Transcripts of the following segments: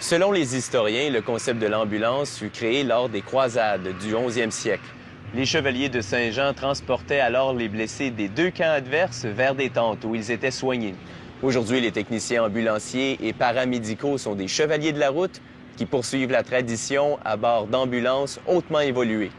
Selon les historiens, le concept de l'ambulance fut créé lors des croisades du 11e siècle. Les chevaliers de Saint-Jean transportaient alors les blessés des deux camps adverses vers des tentes où ils étaient soignés. Aujourd'hui, les techniciens ambulanciers et paramédicaux sont des chevaliers de la route qui poursuivent la tradition à bord d'ambulances hautement évoluées.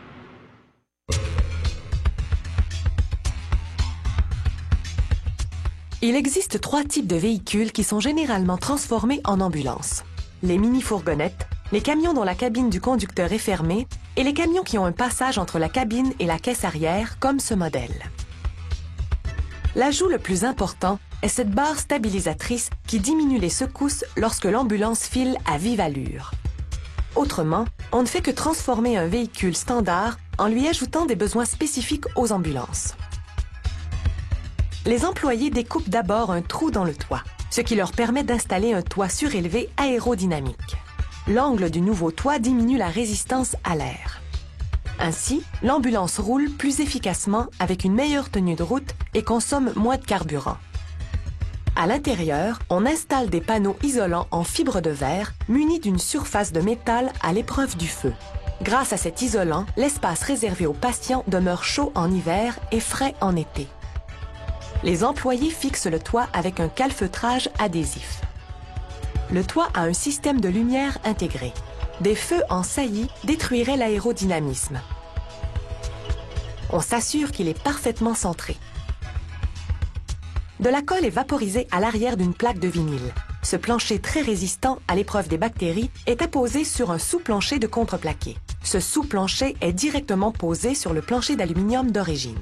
Il existe 3 types de véhicules qui sont généralement transformés en ambulances. Les mini-fourgonnettes, les camions dont la cabine du conducteur est fermée et les camions qui ont un passage entre la cabine et la caisse arrière, comme ce modèle. L'ajout le plus important est cette barre stabilisatrice qui diminue les secousses lorsque l'ambulance file à vive allure. Autrement, on ne fait que transformer un véhicule standard en lui ajoutant des besoins spécifiques aux ambulances. Les employés découpent d'abord un trou dans le toit, ce qui leur permet d'installer un toit surélevé aérodynamique. L'angle du nouveau toit diminue la résistance à l'air. Ainsi, l'ambulance roule plus efficacement avec une meilleure tenue de route et consomme moins de carburant. À l'intérieur, on installe des panneaux isolants en fibre de verre munis d'une surface de métal à l'épreuve du feu. Grâce à cet isolant, l'espace réservé aux patients demeure chaud en hiver et frais en été. Les employés fixent le toit avec un calfeutrage adhésif. Le toit a un système de lumière intégré. Des feux en saillie détruiraient l'aérodynamisme. On s'assure qu'il est parfaitement centré. De la colle est vaporisée à l'arrière d'une plaque de vinyle. Ce plancher très résistant à l'épreuve des bactéries est apposé sur un sous-plancher de contreplaqué. Ce sous-plancher est directement posé sur le plancher d'aluminium d'origine.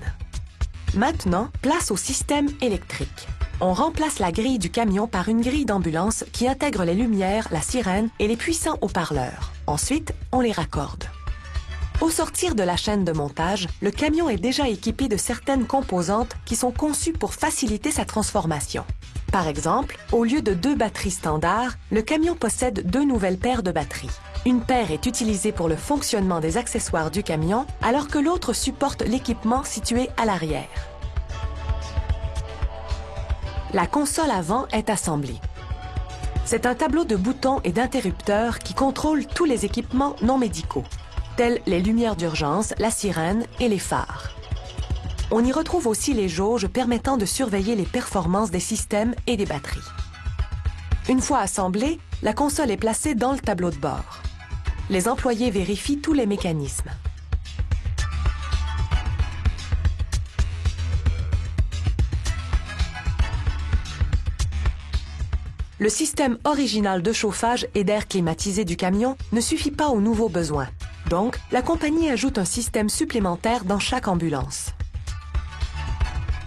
Maintenant, place au système électrique. On remplace la grille du camion par une grille d'ambulance qui intègre les lumières, la sirène et les puissants haut-parleurs. Ensuite, on les raccorde. Au sortir de la chaîne de montage, le camion est déjà équipé de certaines composantes qui sont conçues pour faciliter sa transformation. Par exemple, au lieu de 2 batteries standards, le camion possède 2 nouvelles paires de batteries. Une paire est utilisée pour le fonctionnement des accessoires du camion, alors que l'autre supporte l'équipement situé à l'arrière. La console avant est assemblée. C'est un tableau de boutons et d'interrupteurs qui contrôle tous les équipements non médicaux, tels les lumières d'urgence, la sirène et les phares. On y retrouve aussi les jauges permettant de surveiller les performances des systèmes et des batteries. Une fois assemblée, la console est placée dans le tableau de bord. Les employés vérifient tous les mécanismes. Le système original de chauffage et d'air climatisé du camion ne suffit pas aux nouveaux besoins. Donc, la compagnie ajoute un système supplémentaire dans chaque ambulance.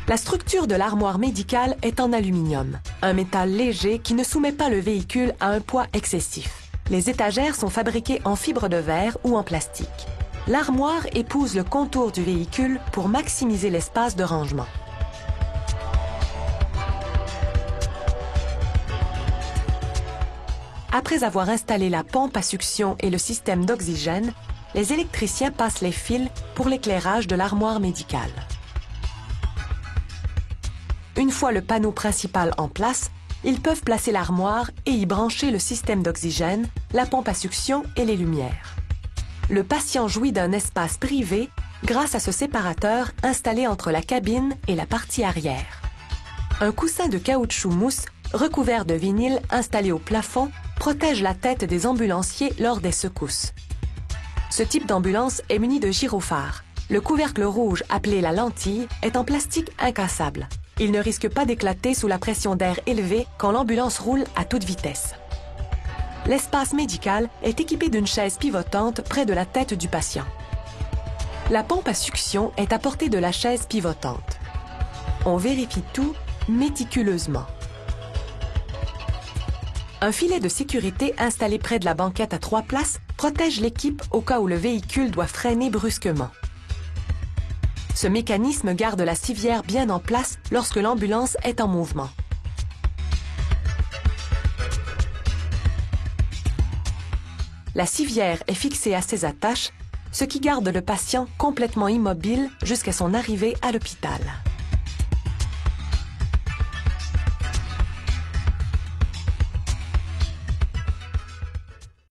La structure de l'armoire médicale est en aluminium, un métal léger qui ne soumet pas le véhicule à un poids excessif. Les étagères sont fabriquées en fibre de verre ou en plastique. L'armoire épouse le contour du véhicule pour maximiser l'espace de rangement. Après avoir installé la pompe à succion et le système d'oxygène, les électriciens passent les fils pour l'éclairage de l'armoire médicale. Une fois le panneau principal en place, ils peuvent placer l'armoire et y brancher le système d'oxygène, la pompe à succion et les lumières. Le patient jouit d'un espace privé grâce à ce séparateur installé entre la cabine et la partie arrière. Un coussin de caoutchouc mousse recouvert de vinyle installé au plafond protège la tête des ambulanciers lors des secousses. Ce type d'ambulance est muni de gyrophares. Le couvercle rouge, appelé la lentille, est en plastique incassable. Il ne risque pas d'éclater sous la pression d'air élevée quand l'ambulance roule à toute vitesse. L'espace médical est équipé d'une chaise pivotante près de la tête du patient. La pompe à succion est à portée de la chaise pivotante. On vérifie tout méticuleusement. Un filet de sécurité installé près de la banquette à 3 places protège l'équipe au cas où le véhicule doit freiner brusquement. Ce mécanisme garde la civière bien en place lorsque l'ambulance est en mouvement. La civière est fixée à ses attaches, ce qui garde le patient complètement immobile jusqu'à son arrivée à l'hôpital.